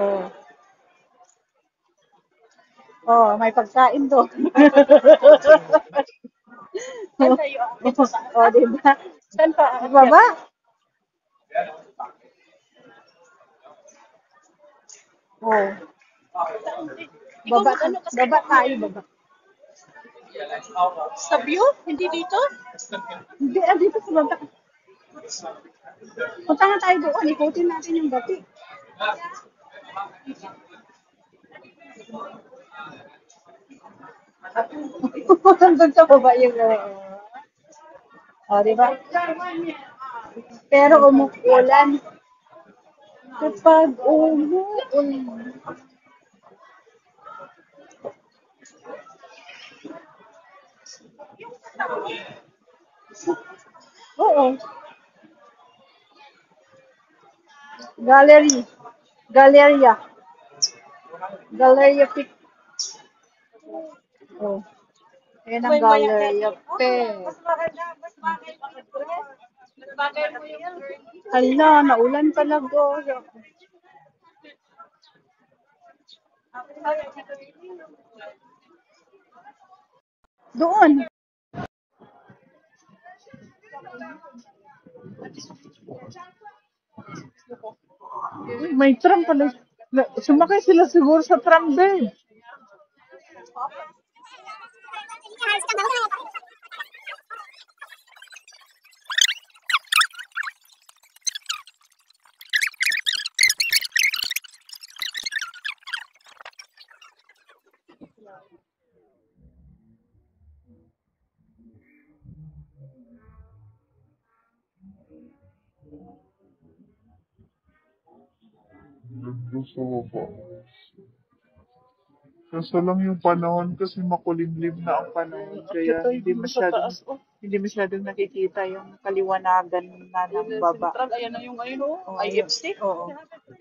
Oh. Oh, may pagkain doon. Saan tayo aakyat sa taas? Oh, di ba? Saan pa Sa aakyat? baba? Oh, Ikaw baba ka. mag-ano kasi Baba tayo, baba. sa view? Hindi dito? Hindi, dito sa baba. Punta nga tayo doon. Ikutin natin yung bati. Doon sa baba yung... oh, di ba? Pero umuulan. Kapag umuulan. Oo. Gallery. Galleria. Galleria Pic. Oh. Ayan ang May maya Galleria natin. Oh, Pe. mas mahal na. Mas bagay mag-dress. Mas bagay mo yung girl. Hala, naulan talaga. Doon. May tram pala. Sumakay sila siguro sa tram din. Ganda sa baba. Kaso lang yung panahon kasi makulimlim na ang panahon. Kaya Aakyat tayo hindi dun sa masyadong, taas. Oh, hindi masyadong nakikita yung kaliwanagan na ayun ng na baba. Central. Ayan na yung ayun oh. Oh, ayun. IFC. Oo.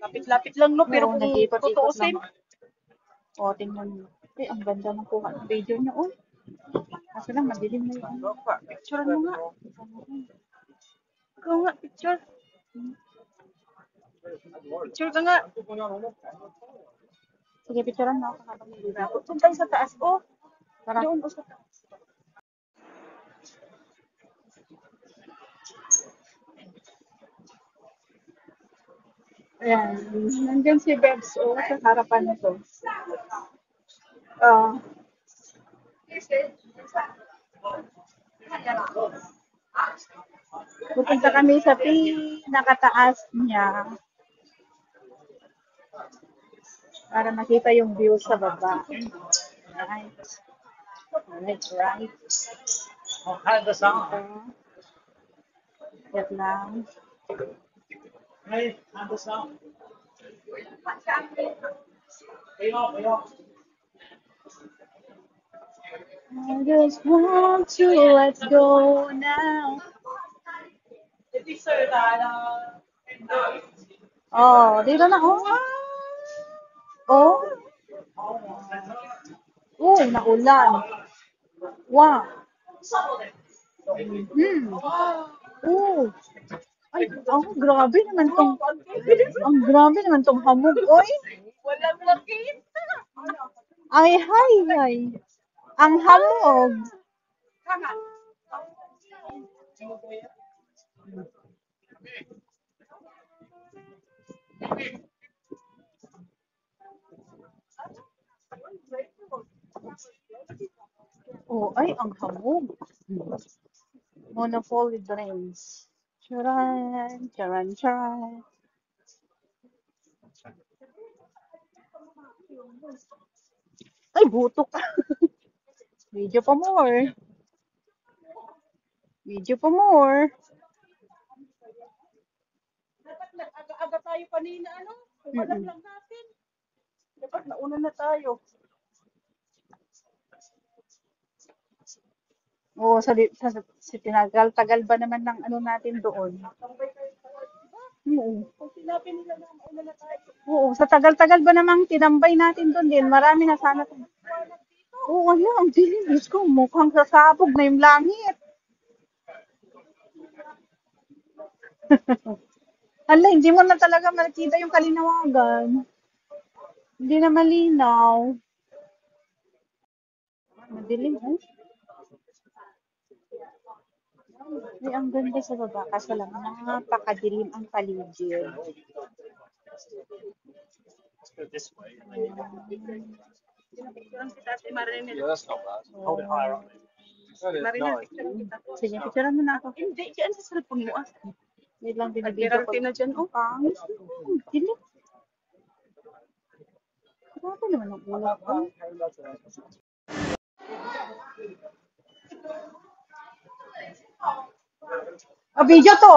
Lapit-lapit lang no. Pero Oo, kung nag-ikot-ikot lang. tutuusin. O, tingnan mo. Eh, ang ganda ng kuha ng video niya. Oh, kaso lang, madilim na yung ano. Picture mo nga. Ikaw nga, picture. Picture ka nga. Sige, picturean mo ako habang nililigo. Doon tayo sa taas oh. Tara. Doon oh sa taas. Ayan. Nandiyan si Bebs. Oh, sa harapan nito. Ah, pupunta kami sa pinakataas niya para makita yung view sa baba. Right. Right, right. Ito. Yan lang. I just want to let go now. Oh, dito na. Oh. Oh. Oh, naulan. Wow. Hmm. Oh. Ay, oh, grabe naman tong, ang grabe naman tong hamog. Oy, Walang makita. ay, hay, ay. Ang hamog. Oh, ay, ang hamog. Monopoly drinks. Charan, charan, charan. Ay, butok. Video pa more. Video pa more. Dapat nag-aga-aga tayo kanina ano. Kung alam Mm-mm. lang natin. Dapat nauna na tayo. Oo, sa tinagal-tagal ba naman ng ano natin doon? Oo. Kung sinabi nila na mauna na tayo. Oo, sa tagal-tagal ba namang tinambay natin doon din? Marami na sana. Oo, ano, ang dilim. Diyos ko, mukhang sasabog na yung langit. Hala, hindi mo na talaga makita yung kalinawagan. Hindi na malinaw. Madilim, oh. Ay, ang ganda sa baba. Kaso lang, napakadilim ang paligid. Si Tate Marinel. Oh. Marinel, picture kita. Sige, picturean mo na ako. Hindi, diyan sa cellphone mo. Wait lang, binibidyo ko. Admiralty na dyan, oh. Pangit. Dilim. Grabe naman ang ulap ko. Video to.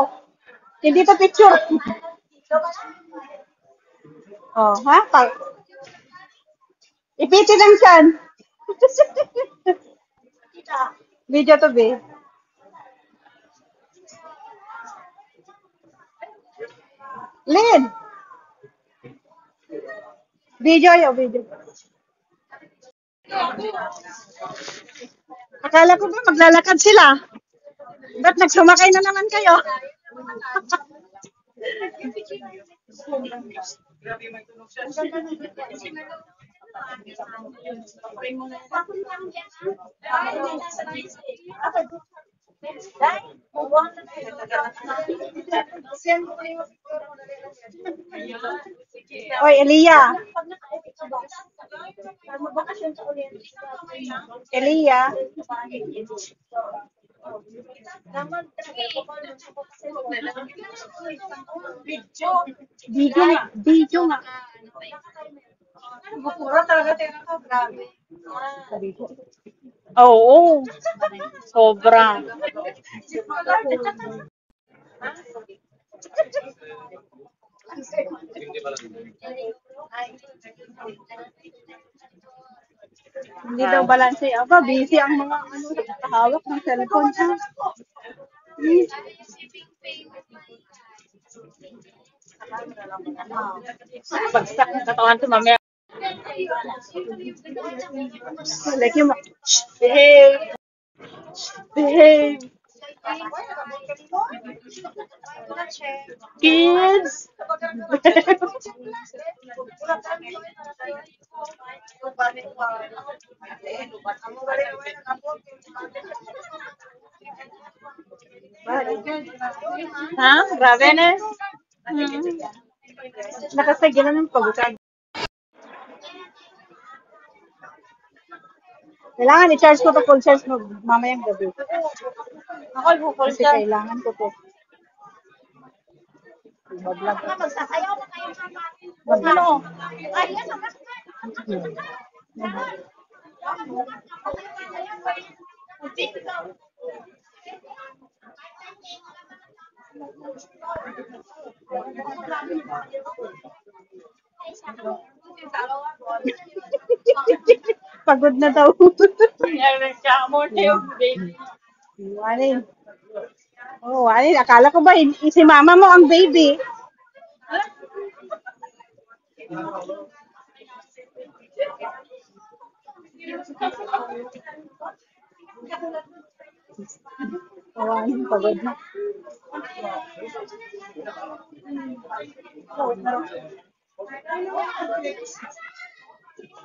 Hindi to picture. Oh, ha? Ipiti lang siyan. Video to, be. Lin! Video yo, video. Akala ko ba maglalakad sila? Ba't nagsumakay na naman kayo? Oy, Elia. Elia. Video nga. Bukura talaga tingnan ko, grabe. Oo. Sobra. Hindi daw balanse. Aba, busy ang mga hawak ng cellphone. Bagsak ng katawan to mamaya. Like yung behave. Behave. Kids. Ha? Grabe na. Nakasagyan na ng pagkag. Kailangan i-charge ko to full charge mo mamayang gabi. Ako, full Kasi kailangan ko to. Mag-vlog. Magsasayaw na kayo sa Ano? Ay, yan ang Pagod na daw. baby. Walin. Oh, Walin. Akala ko ba si mama mo ang baby? Oh, Walin. Pagod na.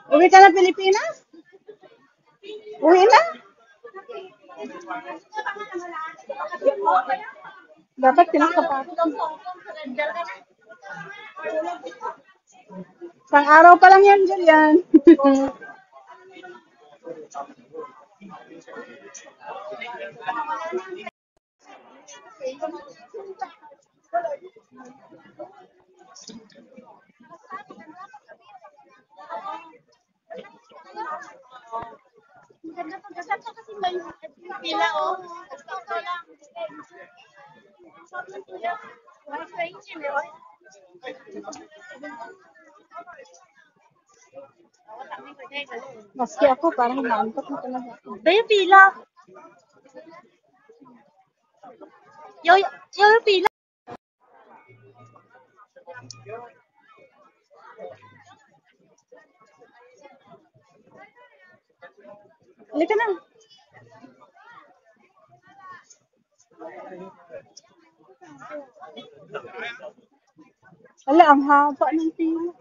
Uwi ka na Pilipinas? Uwi na? Dapat pinakapato. Isang araw pa lang yan, Julian. Kasi may pila, oh. Ito lang. Maski ako, parang naantok na talaga ako. Yung pila. Yung pila. Halika na. Wala, ang haba ng pila.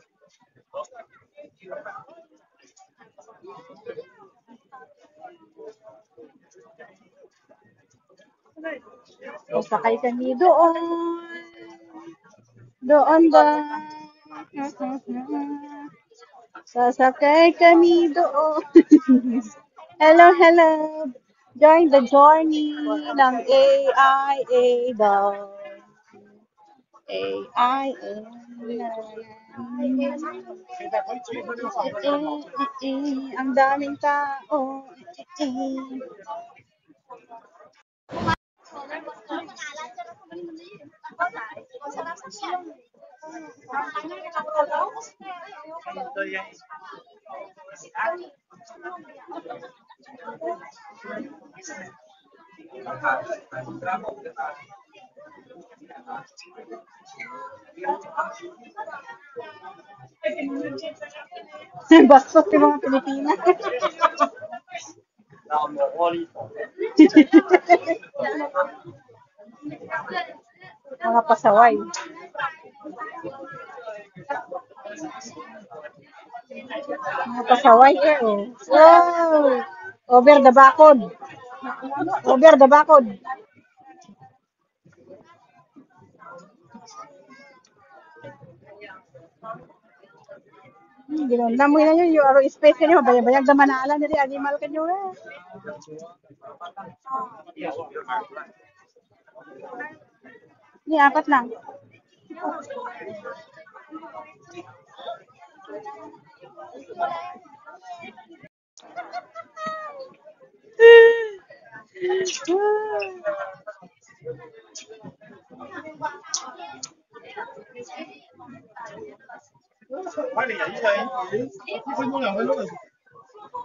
Sasakay kami doon. Doon ba? Sasakay kami doon. Hello, hello. Join the journey ng AIA daw. AIA. Ang daming tao. Bastos yung mga Pilipinas. Mga pasaway. Mga pasaway oh. Wow! Over the bakod. Over the bakod. Ginunda mo na yun, yung aro space kanyo, bayag-bayag na manala nila, animal kanyo eh. Ni apat lang.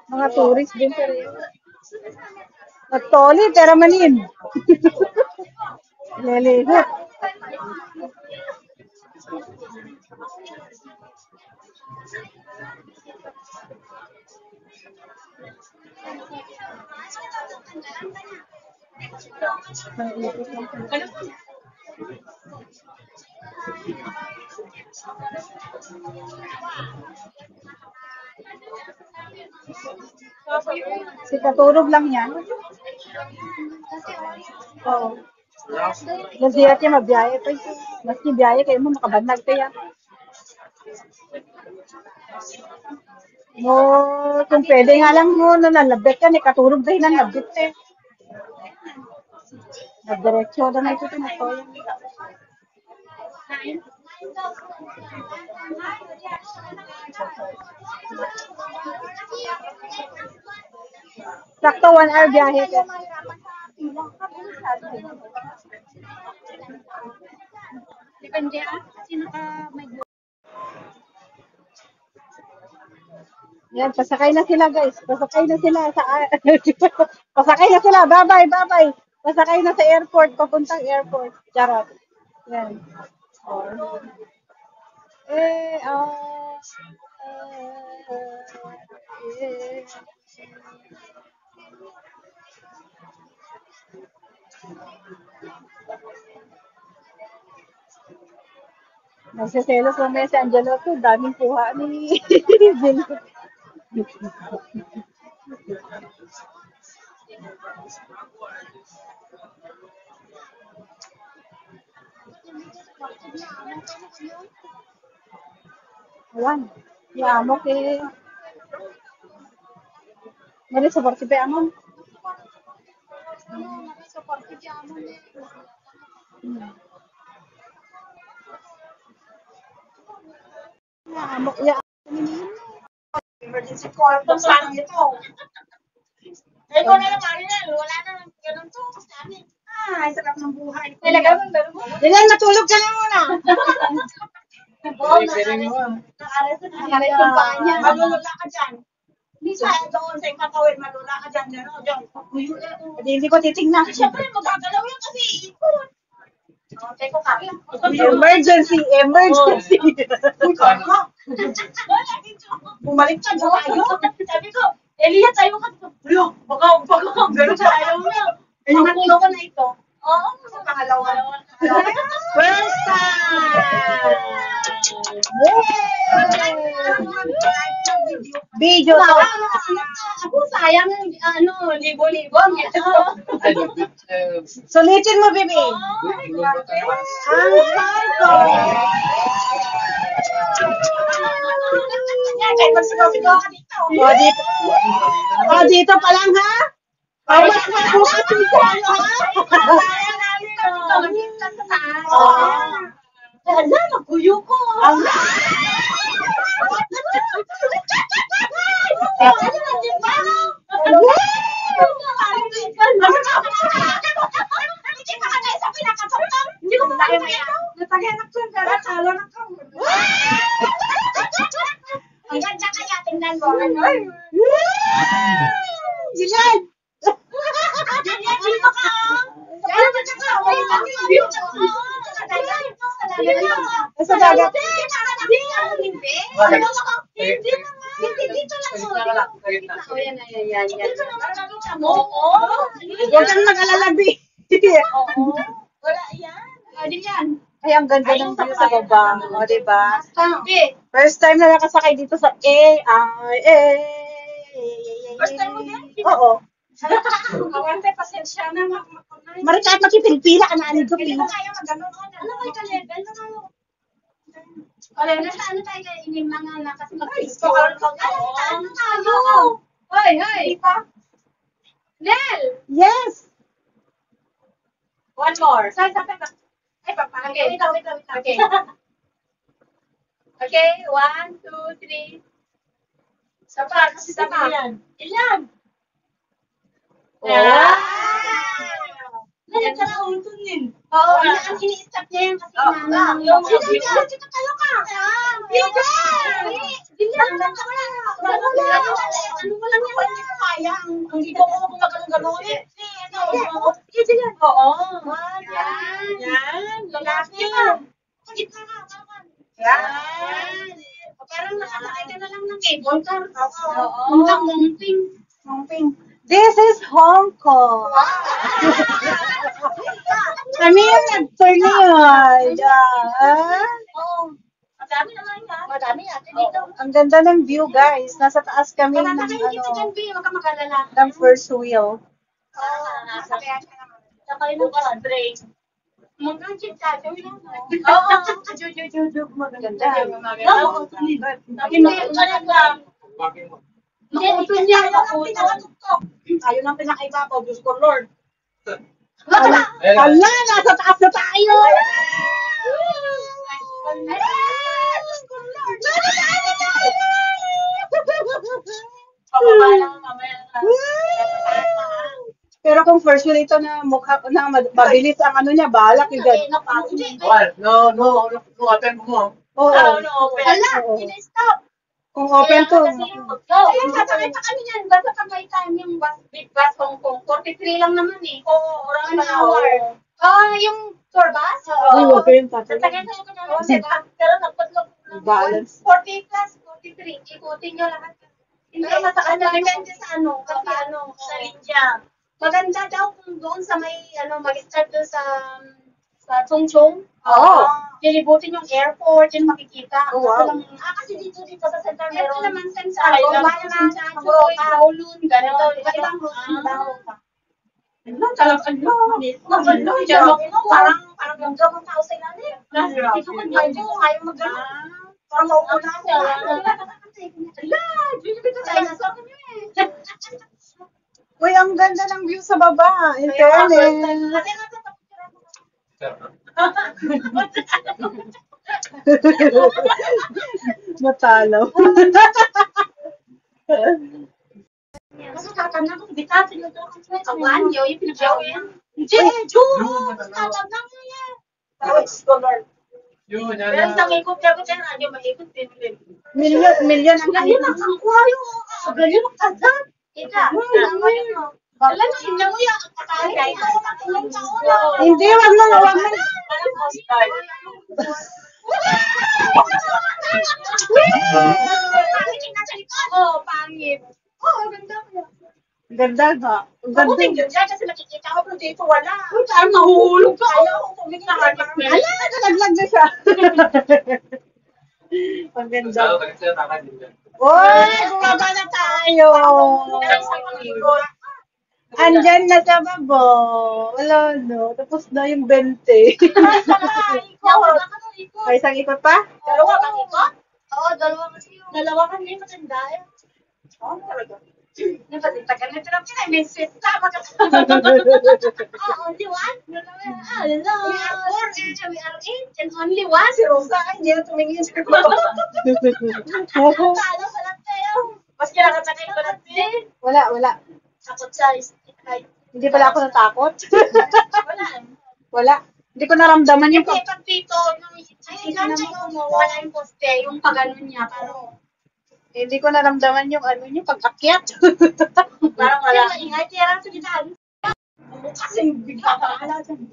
Mga tourist din pero yun. Nagtoli, pero manin. Lelehot. Si katulog lang yan. Oo. Nasirat niya magbiyahe pa. Maski biyahe kayo mo makabanag kaya. Mo, kung pwede nga lang mo na nalabit ka, katulog dahil nalabit eh. Nagdiretso na ito tinatoyan. Sakto 1 hour biyahe ka. Depende sino ka may yan, pasakay na sila guys. Pasakay na sila sa pasakay na sila. Bye-bye, bye-bye. Pasakay na sa airport, papuntang airport. Charot. Yan. Oh. Nagsiselos mamaya si Angelo to. Daming kuha ni Jill. Ayan. Yamo kay Mali sa partipe amon. Yamo ya Emergency call to saan ito? Eh, kung na Marinel, wala na lang ganun to. Sabi, sarap ng buhay. Talaga mo, Dilan, matulog ka na muna. Oo, nakares yung paa niya. Malulula ka dyan. Misa, doon sa ikatawid, malula ka dyan. Diyan. Hindi ko titingnan. Siyempre, magagalaw yan kasi ikot. Teko ka. Emergency, emergency. Bumalik ka dyan tayo. Sabi ko, Elia, tayo ka. Baka gano'n sa ayaw mo. Ang puno ko na ito. Oo, sa pangalawa. First time! Yay! Video to. Ako sayang, libo-libo. Sulitin mo, baby. Ang Kahit magsigaw-sigaw ka dito. dito pa lang, ha? Mas bukas dito, ano, ha? Sayang namin ito. Wala, magkuyo ko. Ang ganda kaya, tingnan mo. Yan! Dito ka. Sa dagat. Huwag kang mag-alalabi. Wala yan. Ano yan? Ay, ang ganda ng view sa baba. O, diba? Okay. First time na nakasakay dito sa First time mo din? Oo. Kawante, pasensya na. Marikat makipilpila ka na anid ko. Hindi ko kaya mag-ganon. Ano kayo ka-level? Wala na sa ano tayo yung mga kasi mag-install. Ano tayo? Hoy, hoy. Nel! Yes! One more. Saan sa peka? Ay, papakagay. Wait. Okay. Okay, 1, 2, 3. Sapa. Ilan? Nagkarauntunin. Oo, ang ini-stop niya yan kasi Dito tayo ka. Ano mo lang yan? Hindi ko kaya. Hindi ko gumagano-gano. Oo. Yan. Lalaki. Gitna ka. Yan. Parang nakasakay ka na lang ng cable car. Oo. Mumping. This is Hong Kong. Kami yung nag-tour niyon. Oo. Madami naman yan. Madami natin dito. Ang ganda ng view, guys. Nasa taas kami ng, Masasakay kita dyan, B. Huwag ka mag-alala. ng first wheel. Masakay ka naman. Sakay mo ka, break. Mag-chip tayo yun. Oo. Juju. Maganda. Hindi. Nakuto niya. Ayaw ng pinakaibabaw. Diyos ko, Lord. Hala, nasa taas na tayo! Pero kung first wheel ito na mukha na mabilis ang ano niya, balak yung ganun. No, attend mo. Oo. Hala, in-stop. Kung open to. Ayun, sasakay pa kami yan. Basta sabay time yung big bus Hong Kong. 43 lang naman eh. Oo, around an hour. Yung tour bus? Ay, Oo. okay yung tatay. Sasakay tayo ko naman. Pero nagpatlog ng Balance. 40 plus 43. Ikutin nyo lahat. Hindi ka masakay na depende sa kasi sa India. Maganda daw kung doon sa may mag-start doon sa Chongqing. Oo. Lilibutin yung airport, yun makikita. Oh, wow. Kasi dito sa center meron. Ito naman center. Kowloon, ganito. Iba-ibang Parang yung gawang tao sa ilalim. Hindi ko kaya mag-gano'n. Parang mauuna ako. Uy, ang ganda ng view sa baba. In fairness. Matalo. Kasi tatanda ko, bitatin mo doon. Kawan, yung pinagyaw yan. Jeju! Tatanda mo yan. Yun, Pero sa ikot niya ko dyan, ano maikot din. Million ang Ganyan ang aquarium. Ganyan ang kazan. Ika, alam mo, hindi mo yan. Hindi, wag mo. Pangit. Oo, ganda mo. Ganda ba? Ako tingin dyan kasi nakikita ko pero dito wala. Saan mahuhulog ka? Ayaw ko tumingin na Ala, nalaglag na siya. Ang ganda. Uy, bumaba na tayo. Andyan na sa baba. Wala no. Tapos na yung 20. Ay, isang ikot pa? Dalawa bang ikot? Oo, dalawa kasi yung... Dalawa kasi yung matanda eh. Oo, talaga. Napatitagal na ito lang sila. May sweet tama ka. Oo, only one? Hello. We are four and we are eight and only one. Si Rosa, ay, hindi na tumingin sa ko. Talo, salat kayo. Mas kinakasakay ko lang din. Wala. Takot sa Hindi pala ako natakot. Wala. Wala. Hindi ko naramdaman yung Kasi pag dito, nung wala yung poste, yung pag-ano niya, parang hindi ko naramdaman yung ano yung pag-akyat. parang wala. Ingay, kaya lang sa gitaan. Kasi bigla ka ala dyan.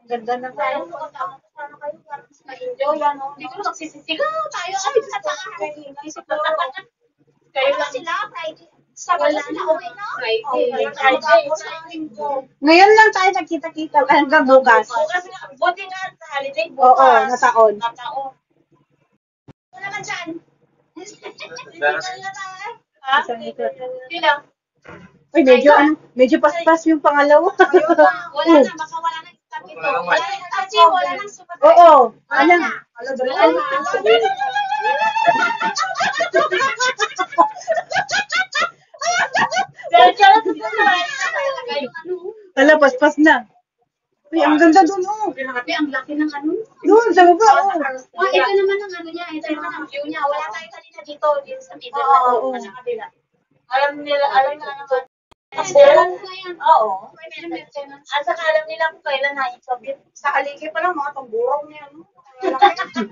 Ang ganda na tayo. Tayo, kasama kayo, parang mas ma-enjoy, ano. Hindi ko magsisisigaw tayo. Ay, sa taas. Kayo lang sila, Friday. Sabado sila, okay, no? Friday. Ngayon lang tayo nakita-kita hanggang bukas. Bukas nga, buti nga sa holiday, Oo, bukas. nataon. Nataon. Ano naman dyan? Hindi na tayo. Ha? Isang ikot. Hindi lang. Uy, medyo paspas yung pangalawa. Wala na, baka wala na stop ito. Kasi wala nang sumat. Oo. Wala na. Ala, paspas na. Uy, ang ganda dun, oh. Grabe, ang laki ng ano. Doon, sa baba, oh. Ito naman ang ano niya, ito naman ang view niya. Wala tayo kanina dito sa middle. Oo. Sa kabila. Alam na naman. Alam na yan. Oo. May maintenance. At saka alam nila kung kailan na-ikabit. Sa aligi pa lang, mga tamburong niya.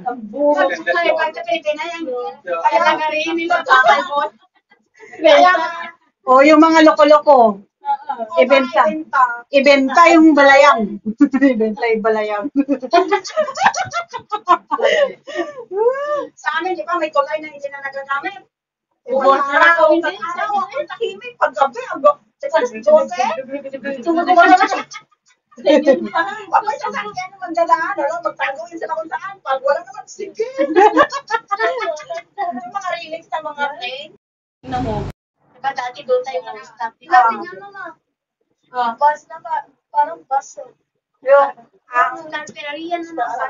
Tamburong. Kaya kahit sa Pilipinas yan. Kaya nagariin nila. Bakal mo. Oh, yung mga loko-loko. Ibenta yung balayang. Ibenta yung balayang. Sa amin, di ba, may tulay na hindi na nagagamit. Buwan Araw, tahimik, paggabi, Pag sa sasakyan naman dadaan, magtaguin sila kung saan. Pag wala naman, sige. Yung mga release na mga train. Tingnan mo. Diba dati doon tayo nag-stop? Tingnan mo na. Bus na ba? Parang bus. Ang Lanteria na nasa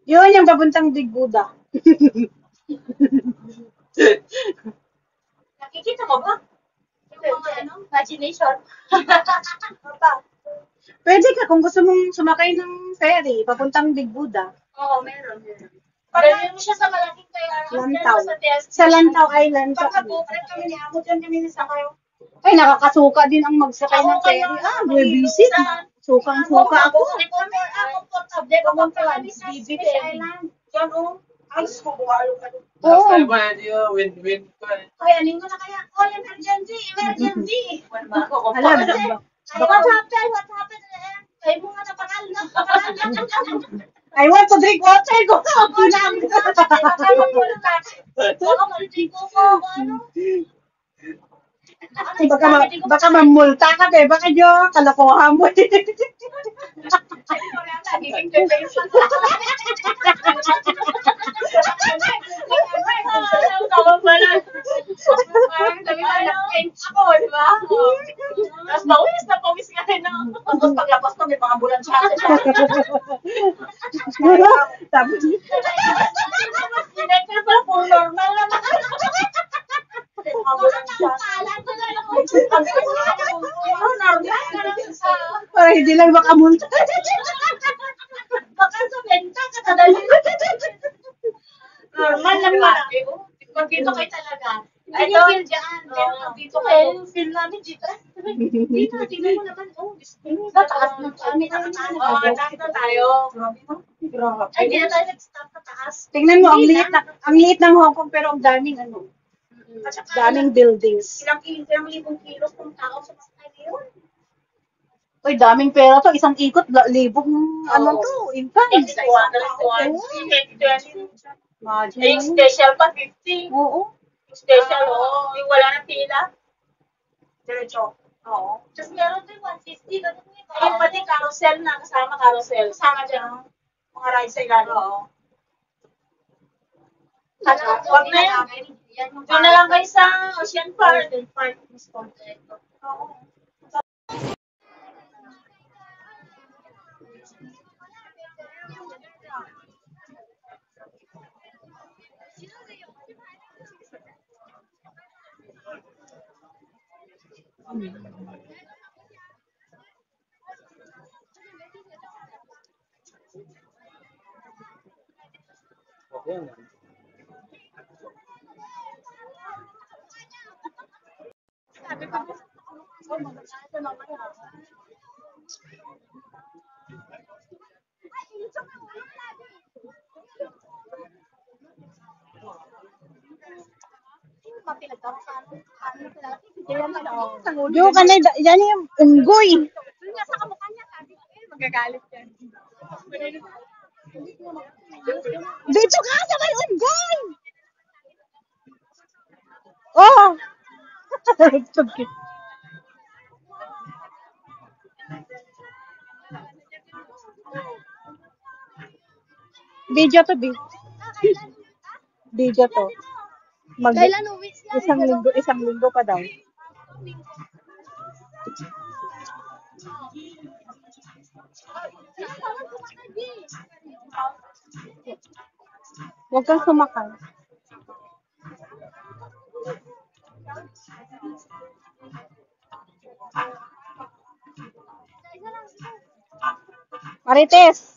Yun yung papuntang Big Buddha. Nakikita mo ba? Yung mga imagination. Pwede ka kung gusto mong sumakay ng ferry, papuntang Big Buddha. Oo, meron. Pag mo siya sa malaking Lantaw. Sa Lantaw Island. Pag nag-operate kami ni Amo dyan kami nisakayo. Ay, nakakasuka din ang magsakay ng ferry. May visit. Sukang-suka ako. Komportable. Papunta kami sa Fish Island. Diyan, Ay, subuhalo ka doon. Oo. Win-win pa. Ay, anin ko na kaya? Oh, emergency! Hala, What happened? Kayo mo nga napangal na. I want to drink water. Go. Baka mamulta ka, be. Baka nyo, kalokohan mo. Ako, di ba? Tapos pawis nga rin. Tapos paglabas ko, may mga ambulansya. Sabi, Hindi pala full normal naman. para hindi lang makamulta. Baka sa benta, katadali. Normal lang pala. Pag dito kayo talaga. Hindi niyo feel dyan. Pero pag dito kayo, feel namin dito. Dito, tingnan mo naman. Taas na taas na tayo. Ay, hindi na tayo nag-stop na taas. Tingnan mo, ang liit ng Hong Kong pero ang daming At saka, daming buildings. ilang libong kilos ng tao sa masakay ngayon. Uy, daming pera to. Isang ikot, libong to, income. Yung special pa, 50. Oo. Yung special, yung wala na pila. Diretso. Oo. Tapos meron din 150, ganun yun. Yung pati carousel na, kasama carousel. Sama dyan, mga rides sa ilalim. Oo. Ano, huwag na yan. Doon na lang kayo sa Ocean Park. Ocean Park, mas kompleto. Oo. Jo ka na, yan yung unggoy. Dito ka sa may unggoy! Oh! Video to, video to. Mag isang linggo pa daw. Huwag kang sumakal. Marites!